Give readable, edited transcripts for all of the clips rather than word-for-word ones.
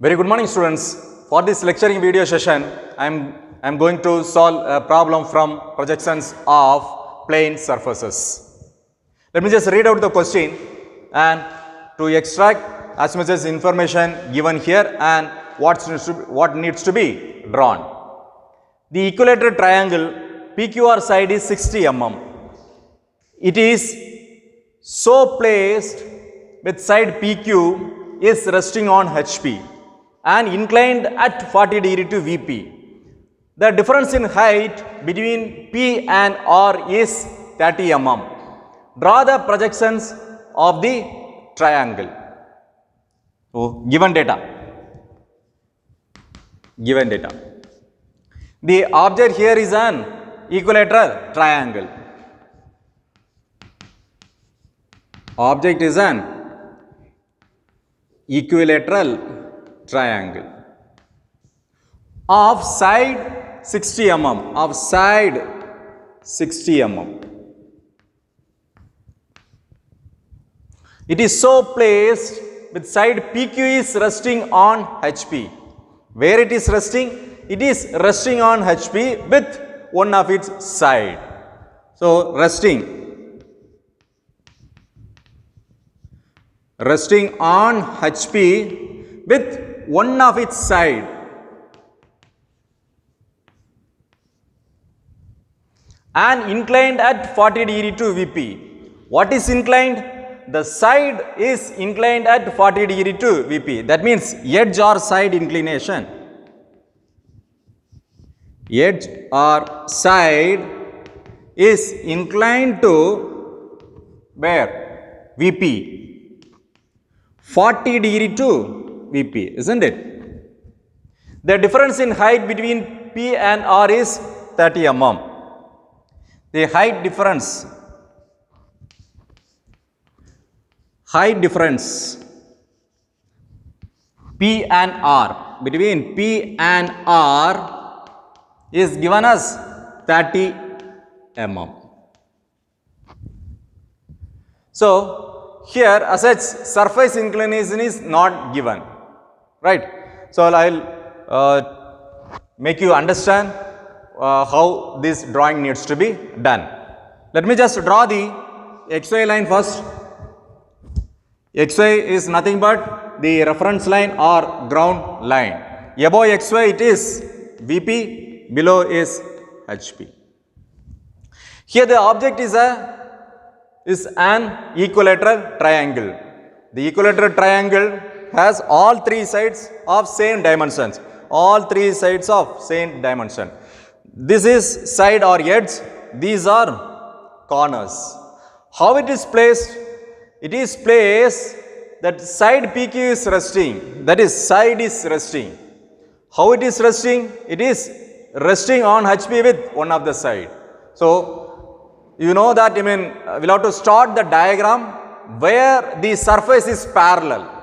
Very good morning, students. For this lecturing video session, I'm going to solve a problem from projections of plane surfaces. Let me just read out the question and to extract as much as information given here and what needs to be drawn. The equilateral triangle PQR side is 60 mm. It is so placed with side PQ is resting on HP and inclined at 40 degree to VP. The difference in height between P and R is 30 mm. Draw the projections of the triangle. So, given data. The object here is an equilateral triangle. Object is an equilateral triangle of side 60 mm, of side 60 mm. It is so placed with side PQ is resting on HP. Where it is resting? It is resting on HP with one of its side. So, resting on HP with one of its side and inclined at 40 degree to VP. What is inclined? The side is inclined at 40 degree to VP. That means edge or side inclination. Edge or side is inclined to where? VP. 40 degree to VP, isn't it? The difference in height between P and R is 30 mm. The height difference P and R, between P and R is given as 30 mm. So, here as such surface inclination is not given, right. So, I will make you understand how this drawing needs to be done. Let me just draw the XY line first. XY is nothing but the reference line or ground line. Above XY it is VP, below is HP. Here the object is an equilateral triangle. The equilateral triangle has all three sides of same dimensions. All three sides of same dimension. This is side or edge. These are corners. How it is placed? It is placed that side PQ is resting. That is side is resting. How it is resting? It is resting on HP with one of the side. So, you know that we'll have to start the diagram where the surface is parallel.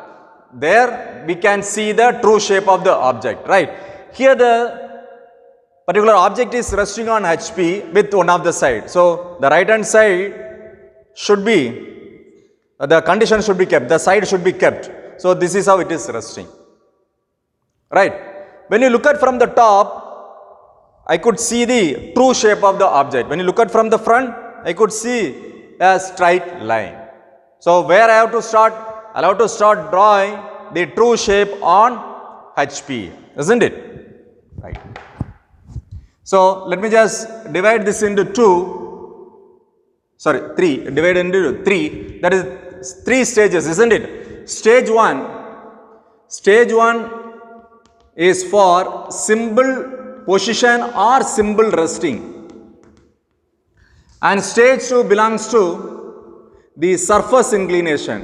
There we can see the true shape of the object, right. Here the particular object is resting on HP with one of the side. So, the right hand side should be, the condition should be kept, the side should be kept. So, this is how it is resting, right. When you look at from the top, I could see the true shape of the object. When you look at from the front, I could see a straight line. So, where I have to start? I have to start drawing the true shape on HP, isn't it? Right. So, let me just divide this into three, divide into three, that is 3 stages, isn't it? Stage 1 is for symbol position or symbol resting, and stage 2 belongs to the surface inclination,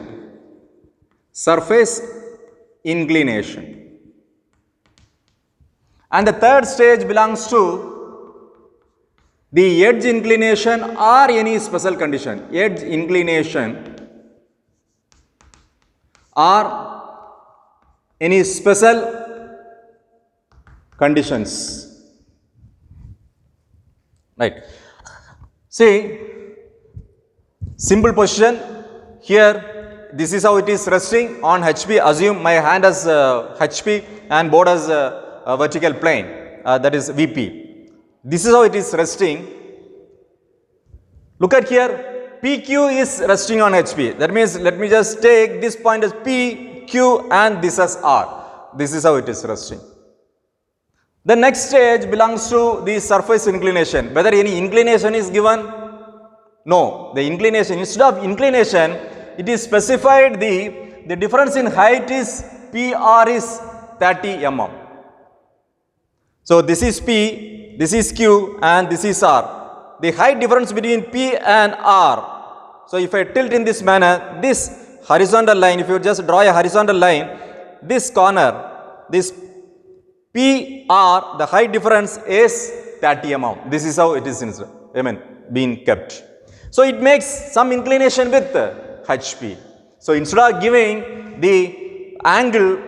and the third stage belongs to the edge inclination or any special condition, edge inclination or any special conditions, right. See, symbol position, here this is how it is resting on HP. Assume my hand has HP and board has a vertical plane, that is VP. This is how it is resting. Look at here, PQ is resting on HP. That means let me just take this point as P, Q and this as R. This is how it is resting. The next stage belongs to the surface inclination. Whether any inclination is given? No. The inclination, instead of inclination, it is specified the difference in height is PR is 30 mm. So this is P, this is Q and this is R. The height difference between P and R. So if I tilt in this manner, this horizontal line, if you just draw a horizontal line, this corner, this PR, the height difference is 30 mm. This is how it is being kept. So it makes some inclination with HP. So instead of giving the angle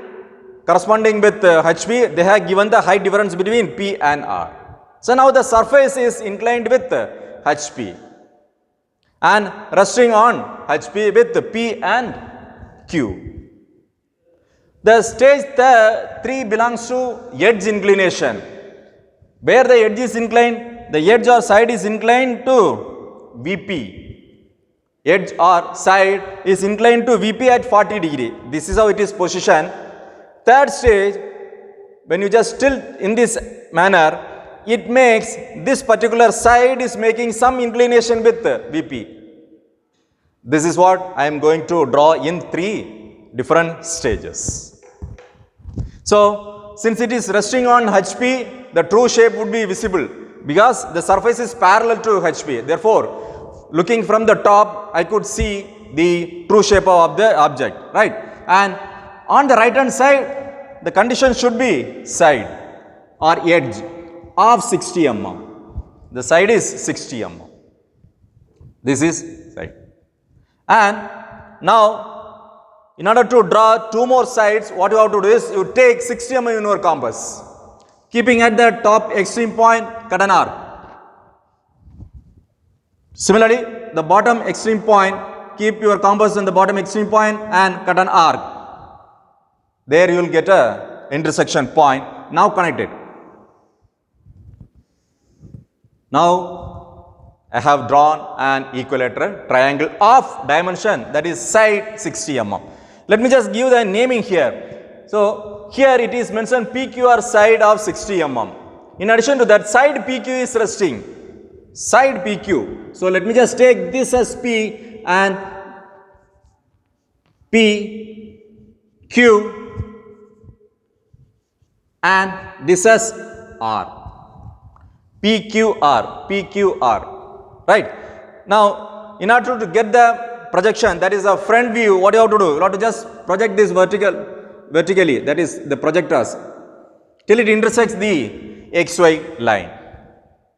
corresponding with HP, they have given the height difference between P and R. So now the surface is inclined with HP and resting on HP with P and Q. The stage 3 belongs to edge inclination. Where the edge is inclined, the edge or side is inclined to VP. Edge or side is inclined to VP at 40 degree. This is how it is positioned. Third stage, when you just tilt in this manner, it makes this particular side is making some inclination with VP. This is what I am going to draw in 3 different stages. So, since it is resting on HP, the true shape would be visible because the surface is parallel to HP. Therefore, looking from the top, I could see the true shape of the object, right? And on the right hand side, the condition should be side or edge of 60 mm. The side is 60 mm. This is side. And now, in order to draw 2 more sides, what you have to do is you take 60 mm in your compass. Keeping at the top extreme point, cut an arc. Similarly, the bottom extreme point, keep your compass on the bottom extreme point and cut an arc. There you will get a intersection point. Now connect it. Now I have drawn an equilateral triangle of dimension, that is side 60 mm. Let me just give the naming here. So here it is mentioned PQ or side of 60 mm. In addition to that, side PQ is resting. Side PQ. So let me just take this as P and P, Q and this as R. PQR, PQR. Right. Now, in order to get the projection, that is a front view, what you have to do? You have to just project this vertically, that is the projectors, till it intersects the XY line.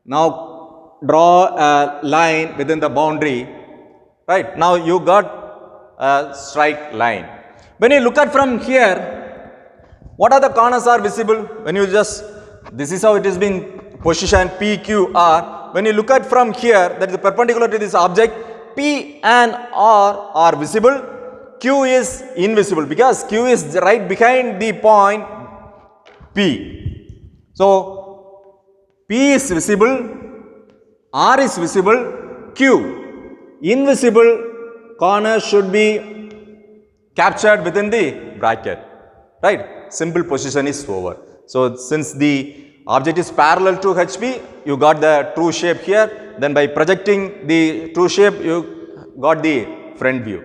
Now draw a line within the boundary, right? Now you got a straight line. When you look at from here, what are the corners are visible? When you just, this is how it is being positioned, PQR. When you look at from here, that is perpendicular to this object, P and R are visible, Q is invisible because Q is right behind the point P. So, P is visible, R is visible, Q. Invisible corner should be captured within the bracket, right? Simple position is over. So, since the object is parallel to HP, you got the true shape here. Then by projecting the true shape, you got the front view.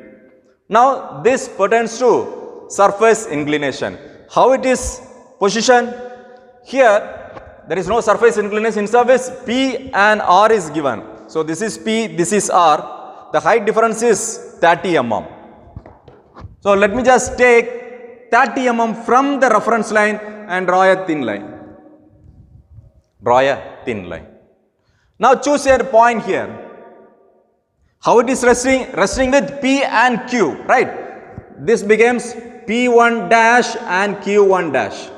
Now this pertains to surface inclination. How it is positioned? Here there is no surface inclination. In surface, P and R is given. So this is P, this is R. The height difference is 30 mm. So let me just take 30 mm from the reference line and draw a thin line. Draw a thin line. Now choose a point here. How it is resting? Resting with P and Q, right? This becomes P1 dash and Q1 dash,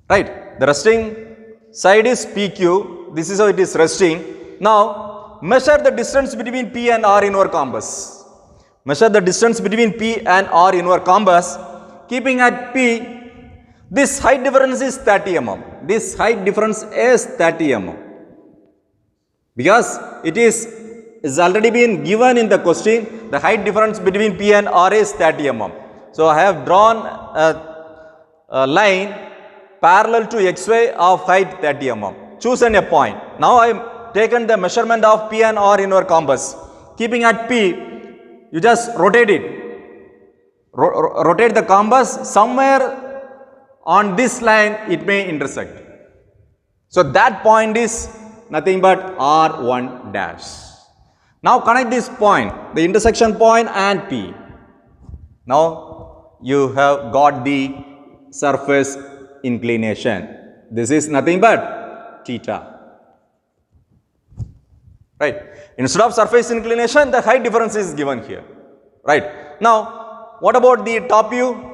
right? The resting side is PQ. This is how it is resting. Now measure the distance between P and R in our compass. Measure the distance between P and R in your compass. Keeping at P, this height difference is 30 mm. This height difference is 30 mm. Because it is already been given in the question, the height difference between P and R is 30 mm. So I have drawn a line parallel to XY of height 30 mm. Choose a point. Now I have taken the measurement of P and R in your compass. Keeping at P, you just rotate it. Rotate the compass somewhere on this line, it may intersect. So that point is nothing but R1 dash. Now connect this point, the intersection point and P. Now you have got the surface inclination. This is nothing but theta. Right. Instead of surface inclination, the height difference is given here. Right. Now, what about the top view?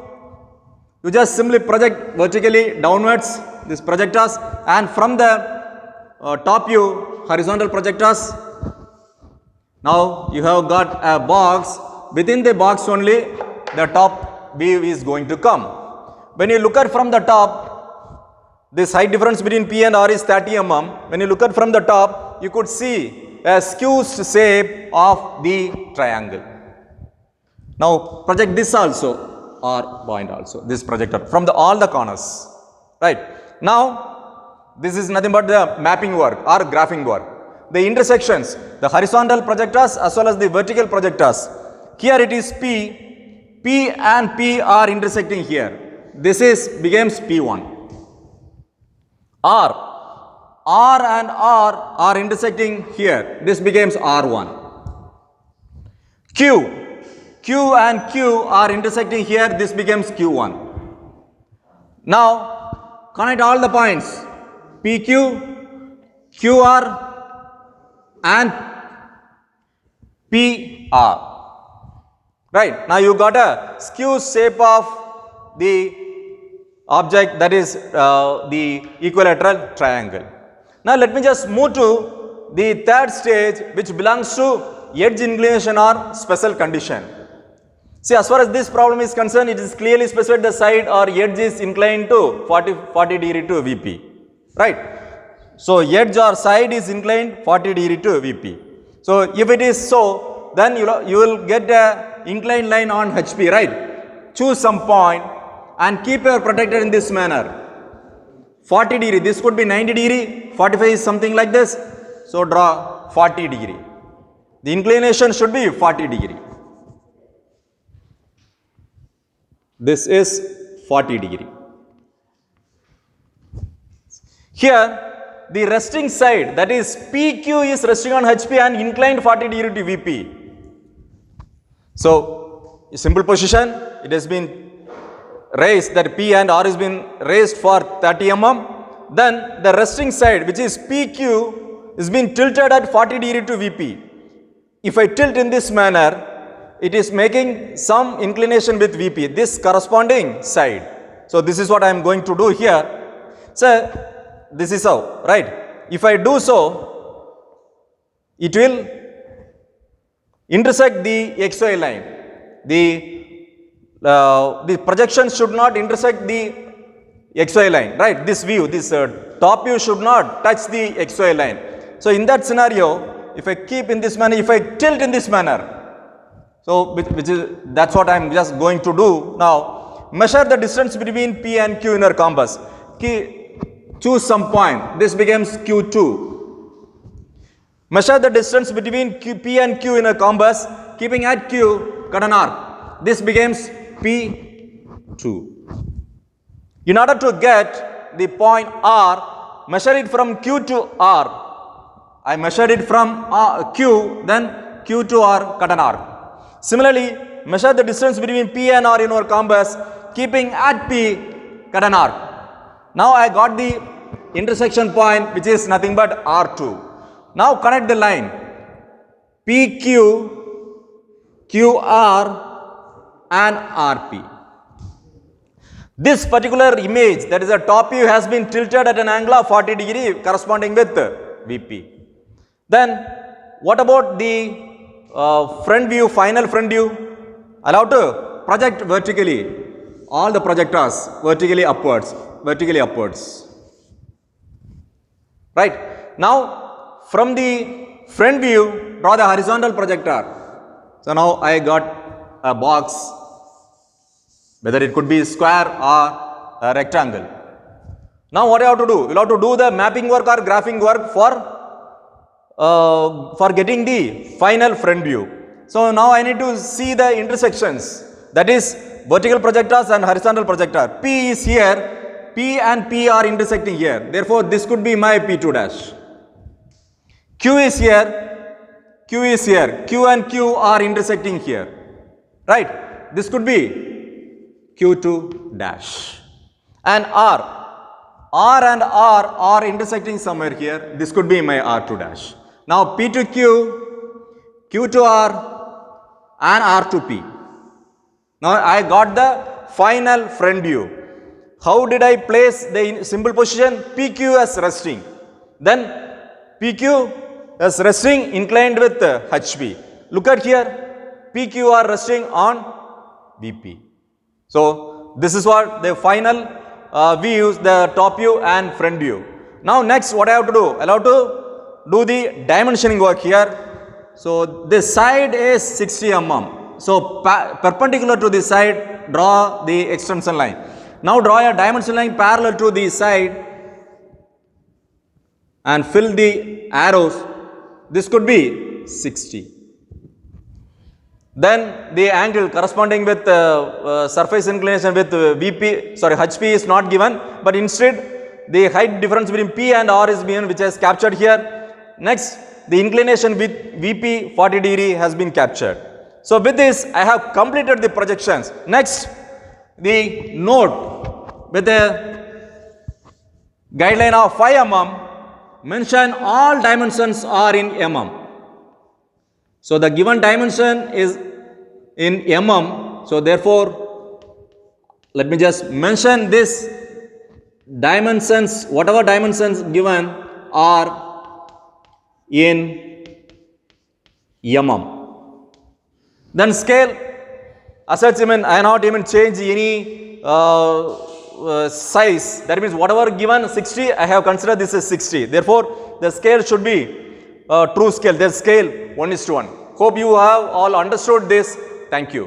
You just simply project vertically downwards this projectors, and from the top view, horizontal projectors. Now you have got a box. Within the box only, the top view is going to come. When you look at from the top, this height difference between P and R is 30 mm. When you look at from the top, you could see a skewed shape of the triangle. Now project this also, or point also, this projector from all the corners. Right. Now this is nothing but the mapping work or graphing work. The intersections, the horizontal projectors as well as the vertical projectors. Here it is P. P and P are intersecting here. This becomes P1. R. R and R are intersecting here. This becomes R1. Q. Q and Q are intersecting here. This becomes Q1. Now connect all the points PQ, QR and PR. Right. Now you got a skew shape of the object, that is the equilateral triangle. Now let me just move to the third stage, which belongs to edge inclination or special condition. See, as far as this problem is concerned, it is clearly specified the side or edge is inclined to 40 degree to VP. Right. So edge or side is inclined 40 degree to VP. So if it is so, then you will get a inclined line on HP. Right. Choose some point and keep your protector in this manner. 40 degree, this could be 90 degree, 45 is something like this. So draw 40 degree. The inclination should be 40 degree. This is 40 degree. Here the resting side, that is PQ, is resting on HP and inclined 40 degree to VP. So a simple position, it has been raised, that P and R has been raised for 30 mm. Then the resting side, which is PQ, is being tilted at 40 degree to VP. If I tilt in this manner, it is making some inclination with VP, this corresponding side. So this is what I am going to do here. So this is how, right? If I do so, it will intersect the XY line. The projection should not intersect the XY line, right? This view, this top view should not touch the XY line. So in that scenario, if I keep in this manner, if I tilt in this manner, so that's what I am just going to do now. Measure the distance between P and Q in your compass. Choose some point. This becomes Q2. Measure the distance between P and Q in a compass. Keeping at Q, cut an arc. This becomes P2. In order to get the point R, measure it from Q to R. I measured it from Q, then Q to R, cut an arc. Similarly, measure the distance between P and R in our compass. Keeping at P, cut an arc. Now I got the intersection point, which is nothing but R2. Now connect the line PQ, QR and RP. This particular image, that is a top view, has been tilted at an angle of 40 degree corresponding with VP. Then what about the front view, final front view, allowed to project vertically, all the projectors vertically upwards, right. Now from the front view, draw the horizontal projector. So now I got a box, whether it could be square or a rectangle. Now what I have to do? We'll have to do the mapping work or graphing work for getting the final front view. So now I need to see the intersections, that is vertical projectors and horizontal projector. P is here, P and P are intersecting here. Therefore, this could be my P2 dash. Q is here, Q is here, Q and Q are intersecting here, right. This could be Q2 dash. And R and R are intersecting somewhere here. This could be my R2 dash. Now P to Q, Q to R and R to P. Now I got the final front view. How did I place the simple position? PQ as resting. Then PQ as resting inclined with HV. Look at here, PQ are resting on VP. So this is what the final views, the top view and front view. Now next what I have to do? I have to do the dimensioning work here. So this side is 60 mm. So perpendicular to this side, draw the extension line. Now draw a dimension line parallel to the side and fill the arrows. This could be 60. Then the angle corresponding with surface inclination with HP is not given, but instead the height difference between P and R is given, which is captured here. Next, the inclination with VP 40 degree has been captured. So with this, I have completed the projections. Next, the node with a guideline of 5 mm, mention all dimensions are in mm. So the given dimension is in mm. So therefore, let me just mention this dimensions, whatever dimensions given are in mm. Then scale, as such, I not even change any size. That means whatever given 60, I have considered this as 60. Therefore, the scale should be true scale. Their scale 1:1. Hope you have all understood this. Thank you.